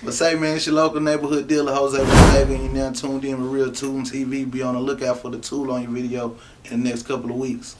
But say, man, it's your local neighborhood dealer, Jose Bodega, and you're now tuned in with Real Tool TV. Be on the lookout for the tool on your video in the next couple of weeks.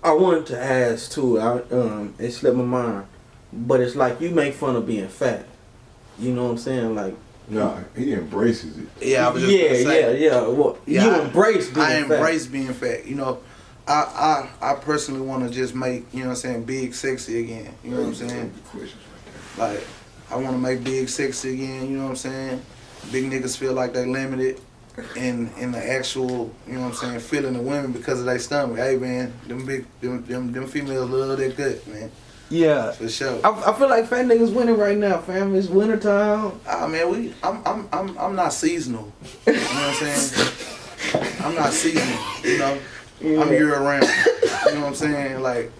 I wanted to ask too. It slipped my mind, but it's like you make fun of being fat. You know what I'm saying? Like, no, he embraces it. Yeah, I was just gonna say, Well, yeah, you embrace being I fat. embrace being fat. You know, I personally want to just make, you know what I'm saying, big sexy again. You know what I'm saying? Like, I want to make big sexy again. You know what I'm saying? Big niggas feel like they limited in the actual, you know what I'm saying, feeling of women because of their stomach. Hey man, them females love that gut, man. Yeah, for sure. I feel like fat niggas winning right now, fam. It's winter time. Man, I'm not seasonal. You know what I'm saying? I'm not seasonal. You know, yeah. I'm year round. You know what I'm saying? Like,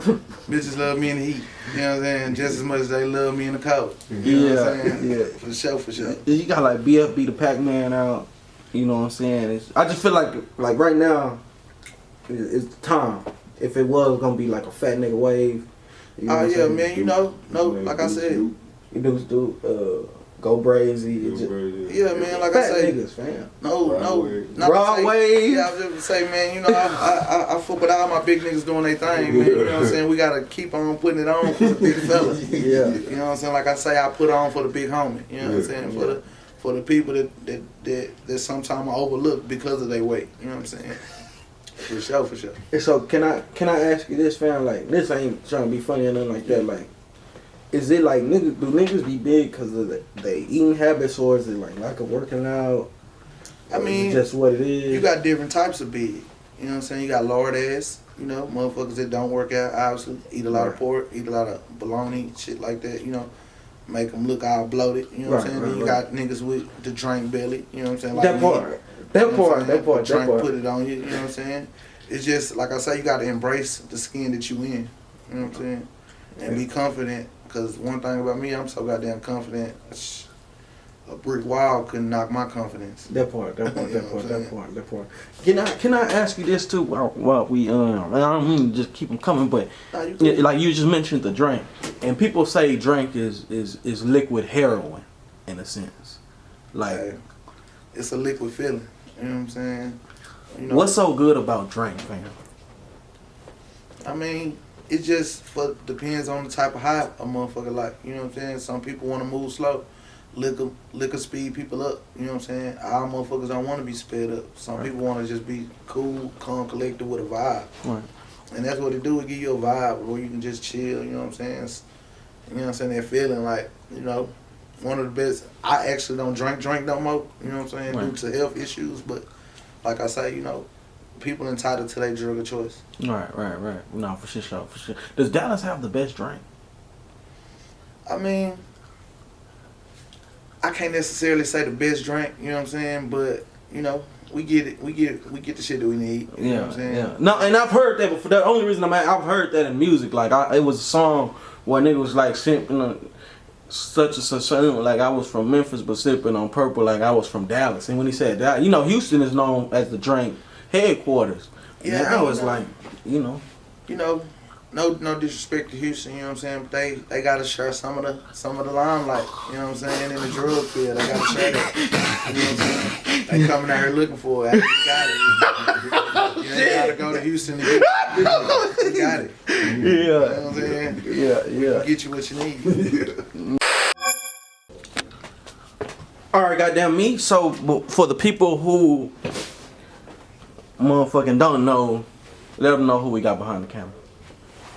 bitches love me in the heat. You know what I'm saying? Just as much as they love me in the cold. You know what I'm saying? Yeah. For sure. You got like BFB the Pac-Man out. You know what I'm saying? I just feel like right now, it's the time. If it was gonna be like a fat nigga wave. You know yeah, man. You know, like I said, you dudes do go brazy. Yeah, man. Like fat I say, niggas, fam. Broadway. Yeah, I was just gonna say, man. You know, I fuck with all my big niggas doing their thing, man. You know what I'm saying? We gotta keep on putting it on for the big fella. Yeah. You know what I'm saying? Like I say, I put on for the big homie. You know what I'm saying? For the people that sometimes I overlook because of their weight. You know what I'm saying? For sure. And so can I ask you this, fam? Like, this ain't trying to be funny or nothing like that. Like, is it like do niggas be big because of their eating habits, or is it like lack of working out? I mean, just what it is. You got different types of big. You know what I'm saying? You got lard ass. You know, motherfuckers that don't work out, obviously eat a lot of pork, eat a lot of bologna, shit like that. You know. Make them look all bloated, you know what I'm saying? Then you got niggas with the drink belly, you know what I'm saying? Like that part. Drink put it on you, you know what I'm saying? It's just, like I say, you got to embrace the skin that you in, you know what I'm saying? And be confident, because one thing about me, I'm so goddamn confident, a brick wall couldn't knock my confidence. That part. Can I ask you this too? While we I don't mean to just keep them coming, but like you just mentioned the drink, and people say drink is liquid heroin, in a sense. Like, it's a liquid feeling. You know what I'm saying? You know, what's so good about drink, fam? I mean, it just depends on the type of high a motherfucker like. You know what I'm saying? Some people want to move slow. Liquor speed people up, you know what I'm saying? All motherfuckers don't want to be sped up. Some people want to just be cool, calm, collected with a vibe. Right. And that's what it do, it give you a vibe where you can just chill, you know what I'm saying? You know what I'm saying? That feeling like, you know, one of the best. I actually don't drink no more, you know what I'm saying, due to health issues, but like I say, you know, people entitled to their drug of choice. Right. No, for sure. Does Dallas have the best drink? I mean, I can't necessarily say the best drink, you know what I'm saying, but you know, we get it. We get the shit that we need. You know what I'm saying? Yeah. No, and I've heard that before. The only reason I've heard that in music. Like, it was a song where nigga was like sipping on such and such. Like, I was from Memphis, but sipping on purple like I was from Dallas. And when he said that, you know, Houston is known as the drink headquarters. Yeah, and I was like, you know. No disrespect to Houston, you know what I'm saying? But they gotta share some of the limelight, you know what I'm saying? In the drug field, they gotta share that. You know what I'm saying? They coming out here looking for it. You got it. You ain't gotta go to Houston to get it. You got it. Yeah. You know what I'm saying? Yeah. Get you what you need. Alright, goddamn me. So for the people who motherfucking don't know, let them know who we got behind the camera.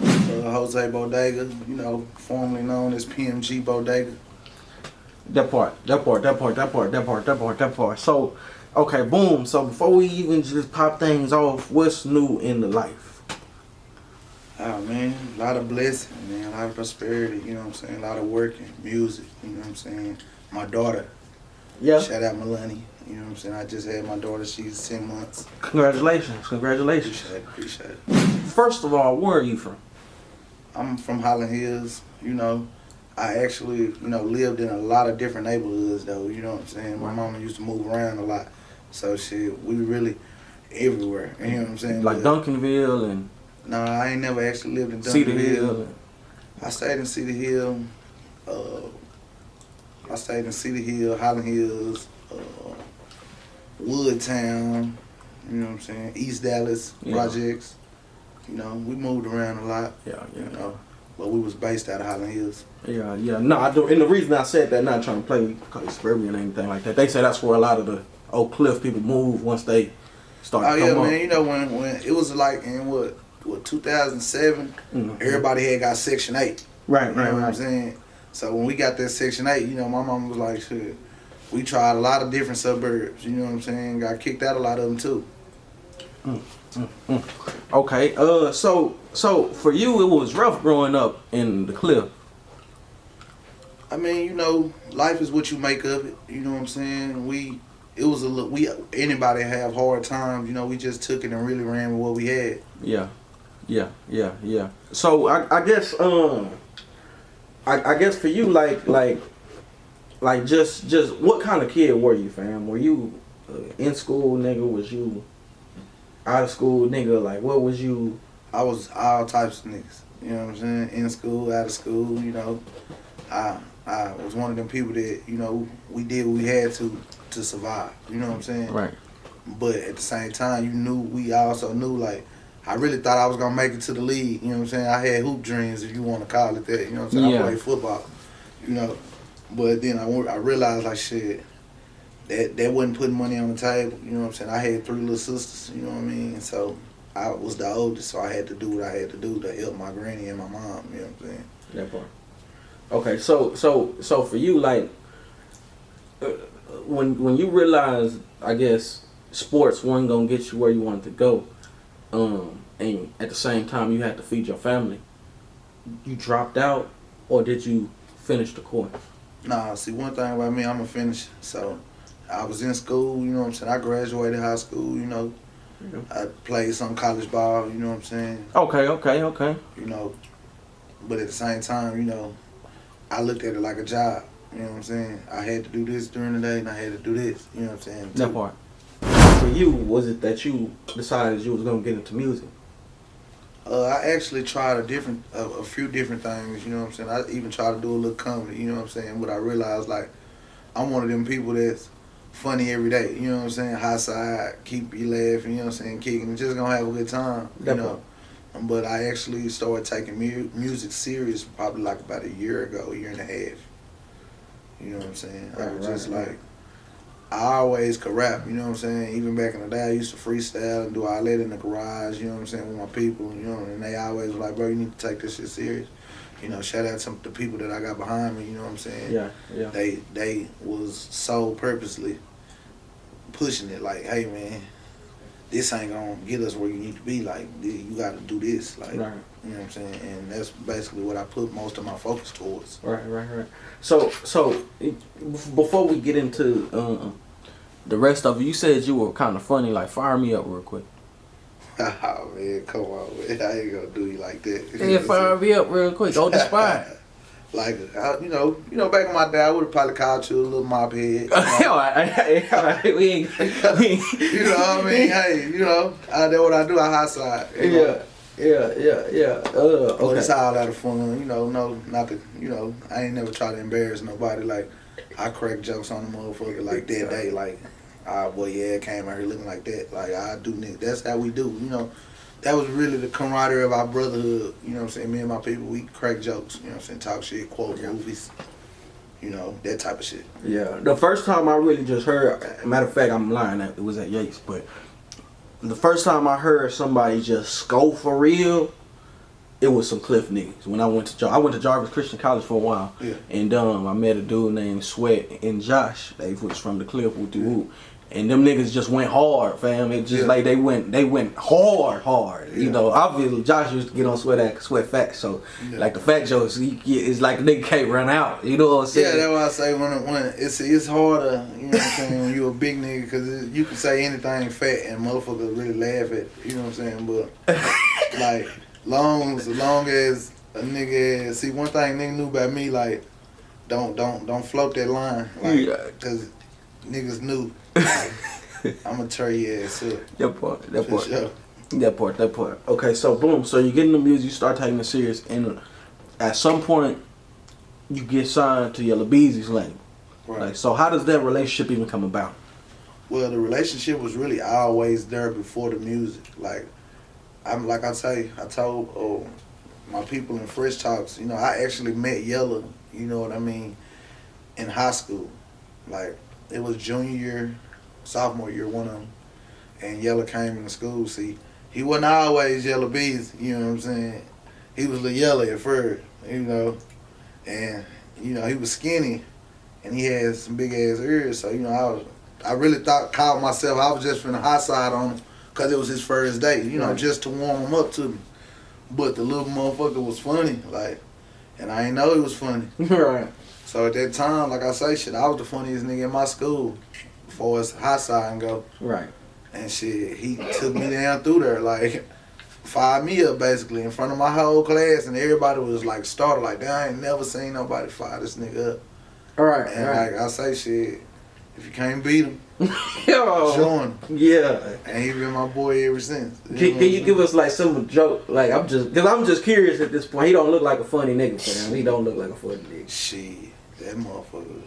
Jose Bodega, you know, formerly known as PMG Bodega. That part. So, okay, boom. So before we even just pop things off, what's new in the life? Oh man, a lot of blessing, man, a lot of prosperity, you know what I'm saying? A lot of working, music, you know what I'm saying? My daughter. Yeah. Shout out Melanie, you know what I'm saying? I just had my daughter, she's 10 months. Congratulations. Appreciate it. First of all, where are you from? I'm from Highland Hills, you know. I actually, you know, lived in a lot of different neighborhoods though, you know what I'm saying? My mama used to move around a lot. So shit, we really everywhere, you know what I'm saying? Like Duncanville and... Nah, I ain't never actually lived in Duncanville. Cedar Hill. I stayed in Cedar Hill, I stayed in City Hill, Highland Hills, Woodtown, you know what I'm saying, East Dallas, Projects. You know, we moved around a lot. Yeah. You know, but we was based out of Highland Hills. Yeah. No, I do. And the reason I said that, not trying to play suburban or anything like that. They say that's where a lot of the Oak Cliff people move once they start to come up. Man, you know when it was like in what 2007, everybody had got Section 8. Right. You know what I'm saying? So when we got that Section 8, you know, my mom was like, shit, we tried a lot of different suburbs, you know what I'm saying? Got kicked out a lot of them too. Okay, so for you it was rough growing up in the Cliff. I mean, you know, life is what you make of it, you know what I'm saying? Anybody have hard times, you know, we just took it and really ran with what we had. Yeah. So I guess I guess for you like just what kind of kid were you, fam? Were you in school nigga? Was you out of school nigga? Like what was you? I was all types of niggas. You know what I'm saying? In school, out of school, you know. I was one of them people that, you know, we did what we had to survive. You know what I'm saying? Right. But at the same time, we also knew, like, I really thought I was going to make it to the league. You know what I'm saying? I had hoop dreams, if you want to call it that. You know what I'm saying? I played football, you know. But then I realized, like, shit, that wasn't putting money on the table. You know what I'm saying? I had 3 little sisters, you know what I mean? So I was the oldest, so I had to do what I had to do to help my granny and my mom, you know what I'm saying? That part. Okay, so for you, like, when you realized, I guess, sports wasn't gonna get you where you wanted to go, and at the same time you had to feed your family, you dropped out, or did you finish the course? Nah, see, one thing about me, I'm a finisher. So I was in school, you know what I'm saying? I graduated high school, you know. Yeah. I played some college ball, you know what I'm saying? Okay. You know, but at the same time, you know, I looked at it like a job. You know what I'm saying? I had to do this during the day, and I had to do this. You know what I'm saying? That part. For you, was it that you decided you was gonna get into music? I actually tried a few different things. You know what I'm saying? I even tried to do a little comedy. You know what I'm saying? But I realized, like, I'm one of them people that's funny every day. You know what I'm saying? High side, keep you laughing. You know what I'm saying? Kicking, just gonna have a good time. You know. But I actually started taking music serious probably like about a year and a half. You know what I'm saying? I was just like, I always could rap, you know what I'm saying? Even back in the day, I used to freestyle and do all that in the garage, you know what I'm saying, with my people, you know, and they always were like, bro, you need to take this shit serious. You know, shout out to the people that I got behind me, you know what I'm saying? Yeah. They was so purposely pushing it, like, hey, man, this ain't gonna get us where you need to be. Like, you gotta do this. Like, right. You know what I'm saying? And that's basically what I put most of my focus towards. Right. So before we get into the rest of it, you said you were kind of funny. Like, fire me up real quick. Oh, man, come on, man. I ain't gonna do you like that. Yeah, fire me up real quick. Don't despise. Like, you know, back in my day, I would have probably called you a little mop head. All right. We ain't. You know what I mean? Hey, you know, that's what I do. I high side. Yeah. But Okay. it's all out of fun. You know, not to, you know, I ain't never try to embarrass nobody. Like, I crack jokes on the motherfucker like that day. Like, boy, yeah, came out here looking like that. Like, I do, nigga. That's how we do. You know, that was really the camaraderie of our brotherhood. You know what I'm saying? Me and my people, we crack jokes. You know what I'm saying? Talk shit, quote movies. You know, that type of shit. Yeah. The first time I really just heard, matter of fact, I'm lying, it was at Yates, but the first time I heard somebody just go for real, it was some Cliff niggas. When I went to Jarvis Christian College for a while, and I met a dude named Sweat and Josh. They was from the Cliff with the whoop. And them niggas just went hard, fam. It just like they went hard. You know, obviously Josh used to get on Sweat facts. So like the fact jokes, it's like the nigga can't run out. You know what I'm saying? Yeah, that's why I say when it's harder. You know what I'm saying? When you a big nigga, because you can say anything fat and motherfuckers really laugh at. You know what I'm saying? But like long as a nigga, see one thing nigga knew about me, like don't float that line, like because niggas knew. I'm gonna tear your ass up. That part. Okay, so boom. So you get in the music, you start taking it serious, and at some point, you get signed to Yella Beezy's label. Right. Like, so how does that relationship even come about? Well, the relationship was really always there before the music. Like I told my people in Fresh Talks, you know, I actually met Yella, you know what I mean, in high school. Like, it was junior year, sophomore year, one of them. And Yella came into school. See, he wasn't always Yella Beezy, you know what I'm saying? He was Lil Yella at first, you know. And, you know, he was skinny and he had some big ass ears. So, you know, I really called myself, I was just finna hot side on him because it was his first day, you know, Right. just to warm him up to me. But the little motherfucker was funny, like, and I ain't know he was funny. Right. So at that time, like I say, shit, I was the funniest nigga in my school, as far as hot side and go. Right. And shit, he took me down through there, like, fired me up basically in front of my whole class, and everybody was like startled, like, damn, I ain't never seen nobody fire this nigga up. All right. And Right. like I say, shit, if you can't beat him, Yo. join him. Yeah. And he been my boy ever since. Can you give us like some joke? Like, I'm just curious at this point. He don't look like a funny nigga, fam. He don't look like a funny nigga. Shit, that motherfucker.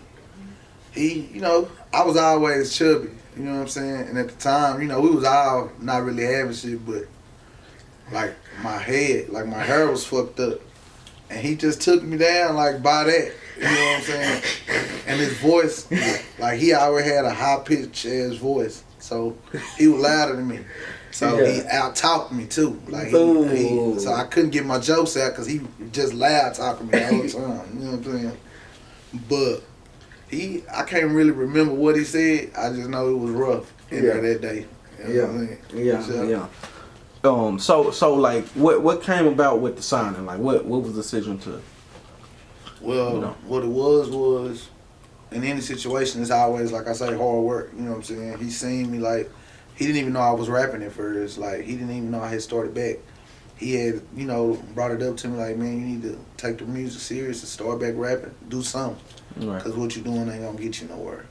He, you know, I was always chubby. You know what I'm saying? And at the time, you know, we was all not really having shit, but like my head, like my hair was fucked up. And he just took me down like by that. You know what I'm saying? And his voice, like he already had a high pitched ass voice. So he was louder than me. So Yeah. he out talked me too. Like Ooh. so I couldn't get my jokes out because he just loud talking me the whole time. You know what I'm saying? But I can't really remember what he said. I just know it was rough in there that day. You know what I'm saying? Yeah. So like, what came about with the signing? Like, what was the decision to? Well, You know. what it was in any situation, it's always, like I say, hard work. You know what I'm saying? He seen me like, he didn't even know I was rapping at first. Like, he didn't even know I had started back. He had, you know, brought it up to me like, man, you need to take the music serious and start back rapping. Do something. Right. Because what you doing ain't going to get you nowhere.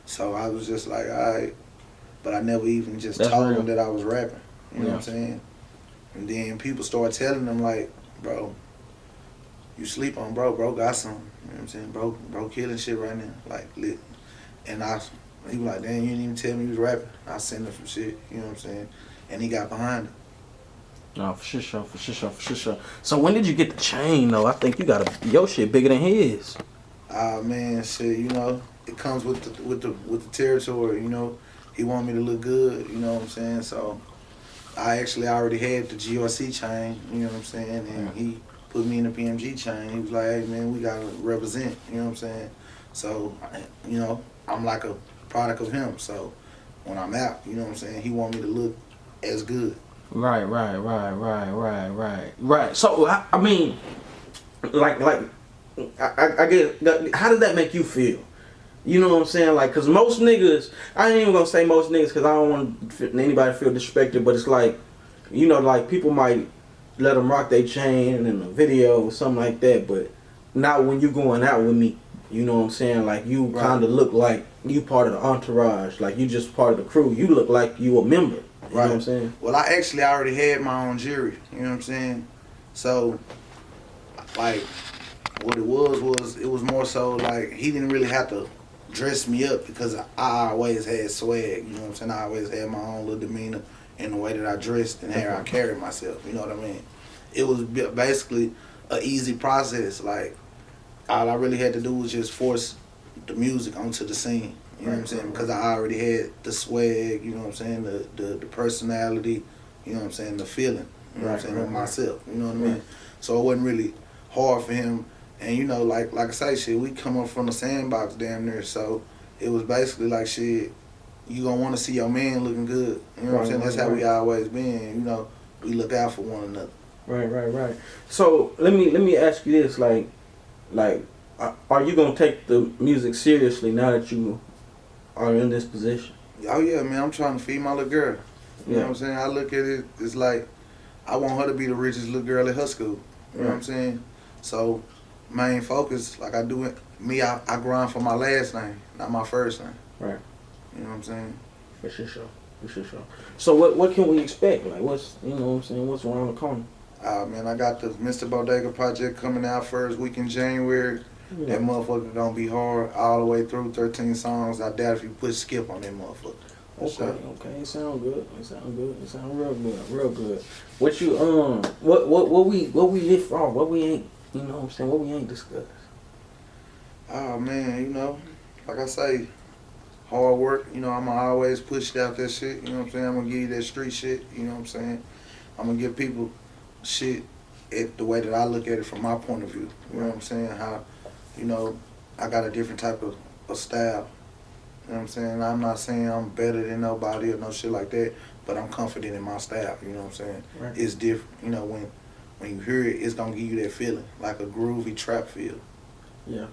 So I was just like, all right. But I never even just That's told real. him that I was rapping. You know Yeah. what I'm saying? And then people start telling him like, bro, you sleep on bro got something. You know what I'm saying? Bro killing shit right now. Like, lit. And he was like, damn, you didn't even tell me you was rapping. I sent him some shit, you know what I'm saying? And he got behind it. No, for sure. So when did you get the chain though? I think you got your shit bigger than his. Man, shit, you know, it comes with the territory, you know. He want me to look good, you know what I'm saying? So I actually already had the GRC chain, you know what I'm saying? And he put me in the PMG chain. He was like, hey man, we gotta represent, you know what I'm saying? So, you know, I'm like a product of him. So when I'm out, you know what I'm saying, he want me to look as good. Right. So I mean, like I get. How did that make you feel? You know what I'm saying? Like, cause most niggas, I ain't even gonna say most niggas, cause I don't want anybody to feel disrespected. But it's like, you know, like people might let them rock their chain in a video or something like that, but not when you going out with me. You know what I'm saying? Like, you kind of look like you part of the entourage. Like, you just part of the crew. You look like you a member. You know what I'm saying? Well, I actually already had my own jury. You know what I'm saying? So, like, what it was more so like he didn't really have to dress me up because I always had swag. You know what I'm saying? I always had my own little demeanor in the way that I dressed and how I carried myself. You know what I mean? It was basically an easy process. Like, all I really had to do was just force the music onto the scene. You know what I'm saying? Because I already had the swag, you know what I'm saying, the personality, you know what I'm saying, the feeling, you know what I'm saying, of myself, you know what I mean? So it wasn't really hard for him. And, you know, like I say, shit, we come up from the sandbox damn near, so it was basically like, shit, you gonna want to see your man looking good. You know what I'm saying? That's how we always been, you know, we look out for one another. Right. So let me ask you this, like, are you gonna take the music seriously now that you are in this position? Oh yeah, man, I'm trying to feed my little girl. You know what I'm saying? I look at it, it's like, I want her to be the richest little girl at her school. You know what I'm saying? So, main focus, like I do it, I grind for my last name, not my first name. Right. You know what I'm saying? For sure. So what can we expect? Like, what's, you know what I'm saying, what's around the corner? Man, I got the Mr. Bodega project coming out first week in January. That motherfucker gonna be hard all the way through 13 songs. I doubt if you put skip on that motherfucker. Okay, it sound good. It sound real good, real good. What you what we lift off? What we ain't, you know what I'm saying? What we ain't discussed? Oh man, you know, like I say, hard work. You know, I'ma always push out that shit. You know what I'm saying? I'm gonna give you that street shit. You know what I'm saying? I'm gonna give people shit the way that I look at it from my point of view. You know what I'm saying? How, you know, I got a different type of style. You know what I'm saying? I'm not saying I'm better than nobody or no shit like that, but I'm confident in my style. You know what I'm saying? Right. It's different. You know, when you hear it, it's gonna give you that feeling, like a groovy trap feel. Yeah.